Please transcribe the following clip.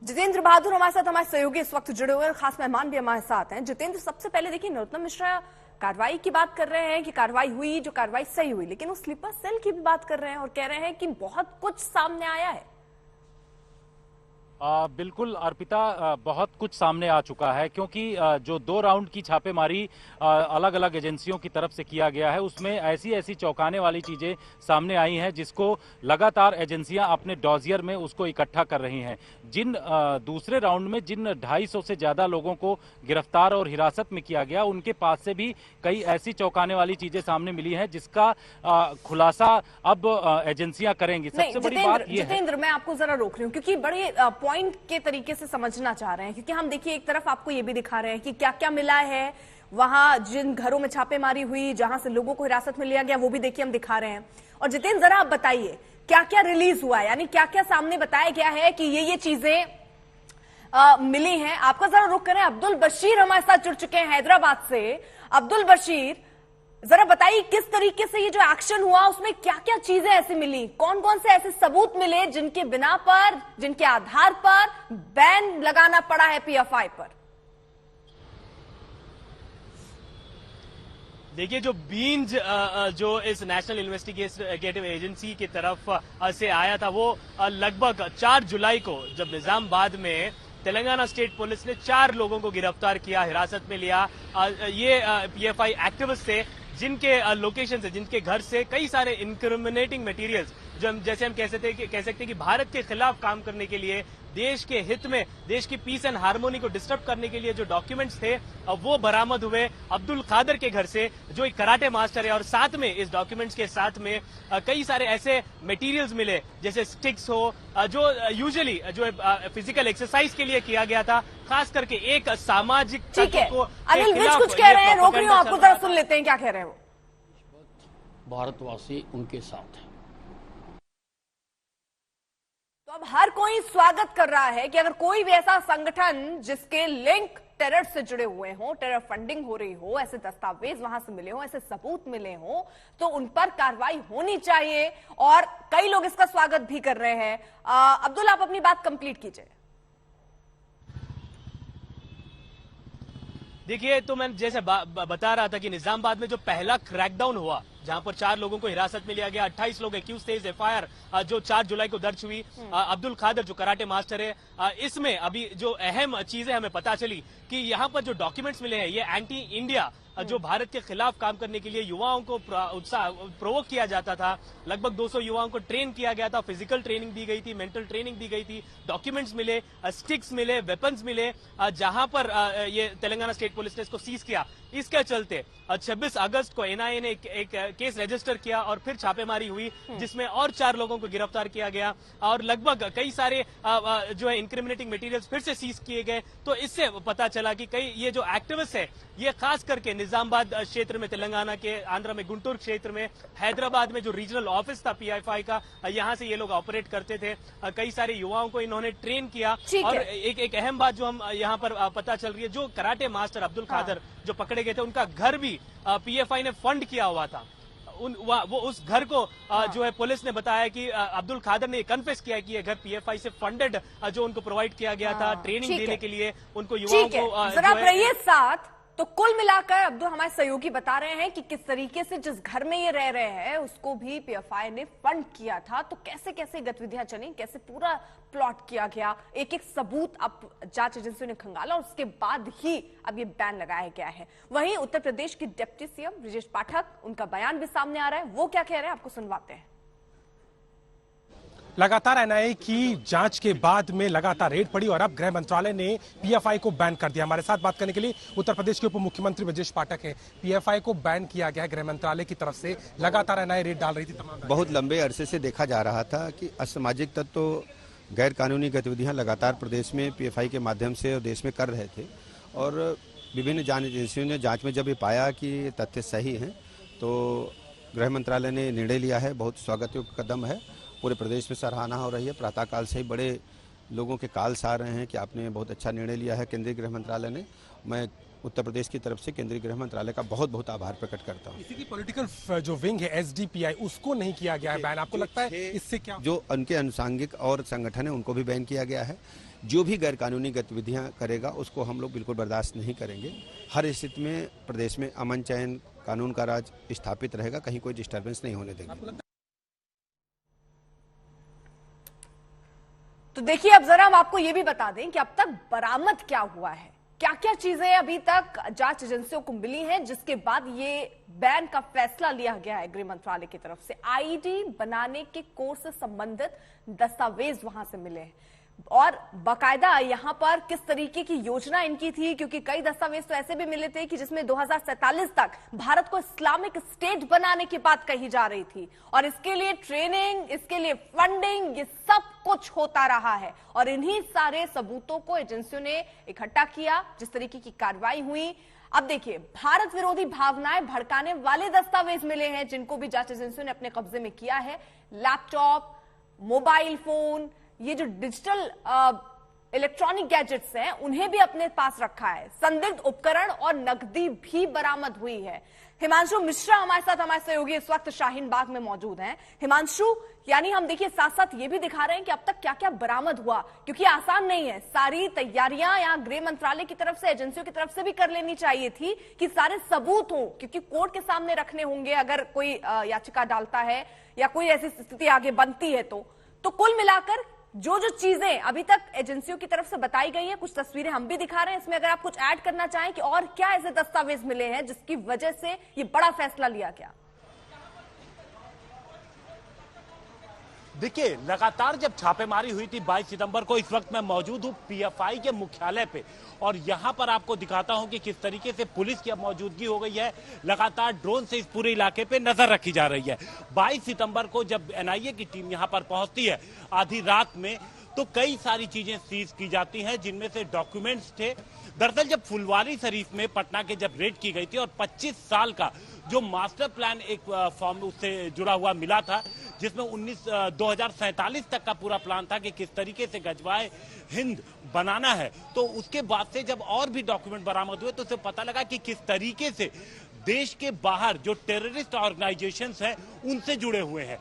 जितेंद्र बहादुर हमारे साथ, हमारे सहयोगी इस वक्त जुड़े हुए हैं और खास मेहमान भी हमारे साथ हैं। जितेंद्र, सबसे पहले देखिए, नरोत्तम मिश्रा कार्रवाई की बात कर रहे हैं कि कार्रवाई हुई, जो कार्रवाई सही हुई, लेकिन वो स्लीपर सेल की भी बात कर रहे हैं और कह रहे हैं कि बहुत कुछ सामने आया है। बिल्कुल अर्पिता, बहुत कुछ सामने आ चुका है क्योंकि जो 2 राउंड की छापेमारी अलग अलग एजेंसियों की तरफ से किया गया है, उसमें ऐसी ऐसी चौंकाने वाली चीजें सामने आई हैं जिसको लगातार एजेंसियां अपने डॉजियर में उसको इकट्ठा कर रही हैं। जिन दूसरे राउंड में जिन 250 से ज्यादा लोगों को गिरफ्तार और हिरासत में किया गया, उनके पास से भी कई ऐसी चौंकाने वाली चीजें सामने मिली हैं जिसका खुलासा अब एजेंसियां करेंगी। सबसे बड़ी बात यह है, जितेंद्र, मैं आपको जरा रोक रही हूँ क्योंकि बड़े पॉइंट के तरीके से समझना चाह रहे हैं, क्योंकि हम देखिए एक तरफ आपको ये भी दिखा रहे हैं कि क्या क्या मिला है वहां, जिन घरों में छापेमारी हुई, जहां से लोगों को हिरासत में लिया गया, वो भी देखिए हम दिखा रहे हैं। और जितेंद्र, जरा आप बताइए क्या क्या रिलीज हुआ है, यानी क्या क्या सामने बताया गया है कि ये चीजें मिली हैं। आपका जरा रुख करें, अब्दुल बशीर हमारे साथ जुड़ चुके हैं हैदराबाद से। अब्दुल बशीर, जरा बताइए किस तरीके से ये जो एक्शन हुआ उसमें क्या क्या चीजें ऐसी मिली, कौन कौन से ऐसे सबूत मिले जिनके बिना पर, जिनके आधार पर बैन लगाना पड़ा है पीएफआई पर। देखिए, जो बीन्स जो इस नेशनल इन्वेस्टिगेटिव एजेंसी की तरफ से आया था, वो लगभग 4 जुलाई को जब निजामाबाद में तेलंगाना स्टेट पुलिस ने 4 लोगों को गिरफ्तार किया, हिरासत में लिया। ये पीएफआई एक्टिविस्ट थे जिनके लोकेशन से, जिनके घर से कई सारे इनक्रिमिनेटिंग मटेरियल्स, जो जैसे हम कह सकते हैं कि भारत के खिलाफ काम करने के लिए, देश के हित में, देश की पीस एंड हार्मोनी को डिस्टर्ब करने के लिए जो डॉक्यूमेंट्स थे वो बरामद हुए अब्दुल खादर के घर से, जो एक कराटे मास्टर है। और साथ में इस डॉक्यूमेंट्स के साथ में कई सारे ऐसे मटेरियल्स मिले जैसे स्टिक्स हो, जो यूजुअली जो फिजिकल एक्सरसाइज के लिए किया गया था, खास करके एक सामाजिक तत्व को। अनिल विज कुछ कह रहे हैं, रोक रही हूं आपको, जरा सुन लेते हैं क्या कह रहे हैं वो। भारतवासी उनके साथ है। तो अब हर कोई स्वागत कर रहा है कि अगर कोई भी ऐसा संगठन जिसके लिंक टेरर से जुड़े हुए हों, टेरर फंडिंग हो रही हो, ऐसे दस्तावेज वहां से मिले हों, ऐसे सबूत मिले हों, तो उन पर कार्रवाई होनी चाहिए और कई लोग इसका स्वागत भी कर रहे हैं। अब्दुल, आप अपनी बात कंप्लीट कीजिए। देखिए, तो मैं जैसे बता रहा था कि निजामाबाद में जो पहला क्रैकडाउन हुआ, जहां पर 4 लोगों को हिरासत में लिया गया, 28 लोग एक्यूज थे, इस एफआईआर जो 4 जुलाई को दर्ज हुई। अब्दुल खादर जो कराटे मास्टर है, इसमें अभी जो अहम चीजें हमें पता चली कि यहाँ पर जो डॉक्यूमेंट्स मिले हैं, ये एंटी इंडिया, जो भारत के खिलाफ काम करने के लिए युवाओं को प्रोवोक किया जाता था। लगभग 200 युवाओं को ट्रेन किया गया था, फिजिकल ट्रेनिंग दी गई थी, मेंटल ट्रेनिंग दी गई थी। डॉक्यूमेंट्स मिले, स्टिक्स मिले, वेपन्स मिले, जहां पर ये तेलंगाना स्टेट पुलिस ने इसको सीज किया। इसके चलते 26 अगस्त को एनआईए ने एक केस रजिस्टर किया और फिर छापेमारी हुई, जिसमें और 4 लोगों को गिरफ्तार किया गया और लगभग कई सारे जो है इंक्रिमिनेटिंग मटेरियल्स फिर से सीज किए गए। तो इससे पता चला कि कई ये जो एक्टिविस्ट है, ये खास करके निजामाबाद क्षेत्र में, तेलंगाना के, आंध्र में गुंटूर क्षेत्र में, हैदराबाद में जो रीजनल ऑफिस था पीएफआई का, यहाँ से ये लोग ऑपरेट करते थे। कई सारे युवाओं को इन्होंने ट्रेन किया। और एक अहम बात जो हम यहाँ पर पता चल रही है, जो कराटे मास्टर अब्दुल खादर जो पकड़े गए थे, उनका घर भी पीएफआई ने फंड किया हुआ था। वो उस घर को जो है पुलिस ने बताया कि अब्दुल खादर ने कन्फेस किया कि ये घर पीएफआई से फंडेड जो उनको प्रोवाइड किया गया था ट्रेनिंग देने के लिए, उनको युवाओं को। जरा रहिए साथ। तो कुल मिलाकर अब्दुल, हमारे सहयोगी बता रहे हैं कि किस तरीके से जिस घर में ये रह रहे हैं उसको भी पीएफआई ने फंड किया था। तो कैसे कैसे गतिविधियां चली, कैसे पूरा प्लॉट किया गया, एक एक सबूत अब जांच एजेंसियों ने खंगाला और उसके बाद ही अब ये बैन लगाया गया है। वहीं उत्तर प्रदेश की डिप्टी सीएम ब्रजेश पाठक, उनका बयान भी सामने आ रहा है, वो क्या कह रहे हैं आपको सुनवाते हैं। लगातार एनआईए की जांच के बाद में लगातार रेड पड़ी और अब गृह मंत्रालय ने पीएफआई को बैन कर दिया। हमारे साथ बात करने के लिए उत्तर प्रदेश के उप मुख्यमंत्री ब्रजेश पाठक हैं। पीएफआई को बैन किया गया है गृह मंत्रालय की तरफ से, लगातार एनआईए रेड डाल रही थी तमाम। बहुत लंबे अरसे से देखा जा रहा था कि असामाजिक तत्व गैर कानूनी गतिविधियां लगातार प्रदेश में पीएफआई के माध्यम से और देश में कर रहे थे और विभिन्न जांच एजेंसियों ने जांच में जब ये पाया कि ये तथ्य सही हैं, तो गृह मंत्रालय ने निर्णय लिया है। बहुत स्वागत योग्य कदम है, पूरे प्रदेश में सराहना हो रही है। प्रातःकाल से ही बड़े लोगों के कॉल्स आ रहे हैं कि आपने बहुत अच्छा निर्णय लिया है केंद्रीय गृह मंत्रालय ने। मैं उत्तर प्रदेश की तरफ से केंद्रीय गृह मंत्रालय का बहुत बहुत आभार प्रकट करता हूँ। इसी की पॉलिटिकल जो विंग है एसडीपीआई, उसको नहीं किया गया है बैन। आपको लगता है इससे क्या, जो उनके अनुसांगिक और संगठन है उनको भी बैन किया गया है। जो भी गैरकानूनी गतिविधियां करेगा उसको हम लोग बिल्कुल बर्दाश्त नहीं करेंगे। हर स्थिति में प्रदेश में अमन चैन, कानून का राज स्थापित रहेगा, कहीं कोई डिस्टर्बेंस नहीं होने देंगे। तो देखिए, अब जरा हम आपको यह भी बता दें कि अब तक बरामद क्या हुआ है, क्या क्या चीजें अभी तक जांच एजेंसियों को मिली हैं, जिसके बाद ये बैन का फैसला लिया गया है गृह मंत्रालय की तरफ से। आईडी बनाने के कोर्स से संबंधित दस्तावेज वहां से मिले हैं और बाकायदा यहां पर किस तरीके की योजना इनकी थी, क्योंकि कई दस्तावेज तो ऐसे भी मिले थे कि जिसमें 2047 तक भारत को इस्लामिक स्टेट बनाने की बात कही जा रही थी और इसके लिए ट्रेनिंग, इसके लिए फंडिंग, ये सब कुछ होता रहा है। और इन्हीं सारे सबूतों को एजेंसियों ने इकट्ठा किया, जिस तरीके की कार्रवाई हुई। अब देखिए, भारत विरोधी भावनाएं भड़काने वाले दस्तावेज मिले हैं जिनको भी जांच एजेंसियों ने अपने कब्जे में किया है। लैपटॉप, मोबाइल फोन, ये जो डिजिटल इलेक्ट्रॉनिक गैजेट्स हैं उन्हें भी अपने पास रखा है। संदिग्ध उपकरण और नकदी भी बरामद हुई है। हिमांशु मिश्रा हमारे साथ, हमारे सहयोगी इस वक्त शाहीन बाग में मौजूद हैं। हिमांशु, यानी हम देखिए साथ साथ ये भी दिखा रहे हैं कि अब तक क्या क्या बरामद हुआ, क्योंकि आसान नहीं है। सारी तैयारियां यहाँ गृह मंत्रालय की तरफ से, एजेंसियों की तरफ से भी कर लेनी चाहिए थी कि सारे सबूत हों, क्योंकि कोर्ट के सामने रखने होंगे अगर कोई याचिका डालता है या कोई ऐसी स्थिति आगे बनती है। तो कुल मिलाकर जो जो चीजें अभी तक एजेंसियों की तरफ से बताई गई हैं, कुछ तस्वीरें हम भी दिखा रहे हैं, इसमें अगर आप कुछ ऐड करना चाहें कि और क्या ऐसे दस्तावेज मिले हैं जिसकी वजह से ये बड़ा फैसला लिया गया। देखिए, लगातार जब छापेमारी हुई थी 22 सितंबर को, इस वक्त मैं मौजूद हूं पीएफआई के मुख्यालय पे और यहां पर आपको दिखाता हूं कि किस तरीके से पुलिस की अब मौजूदगी हो गई है। लगातार ड्रोन से इस पूरे इलाके पे नजर रखी जा रही है। 22 सितंबर को जब एनआईए की टीम यहां पर पहुंचती है आधी रात में, तो कई सारी चीजें सीज की जाती हैं, जिनमें से डॉक्यूमेंट्स थे। दरअसल जब फुलवारी शरीफ में पटना के जब रेड की गई थी और 25 साल का जो मास्टर प्लान एक फॉर्म उससे जुड़ा हुआ मिला था, जिसमें 2047 तक का पूरा प्लान था कि किस तरीके से गजवाए हिंद बनाना है, तो उसके बाद से जब और भी डॉक्यूमेंट बरामद हुए तो उसे पता लगा कि किस तरीके से देश के बाहर जो टेररिस्ट ऑर्गेनाइजेशंस हैं उनसे जुड़े हुए हैं।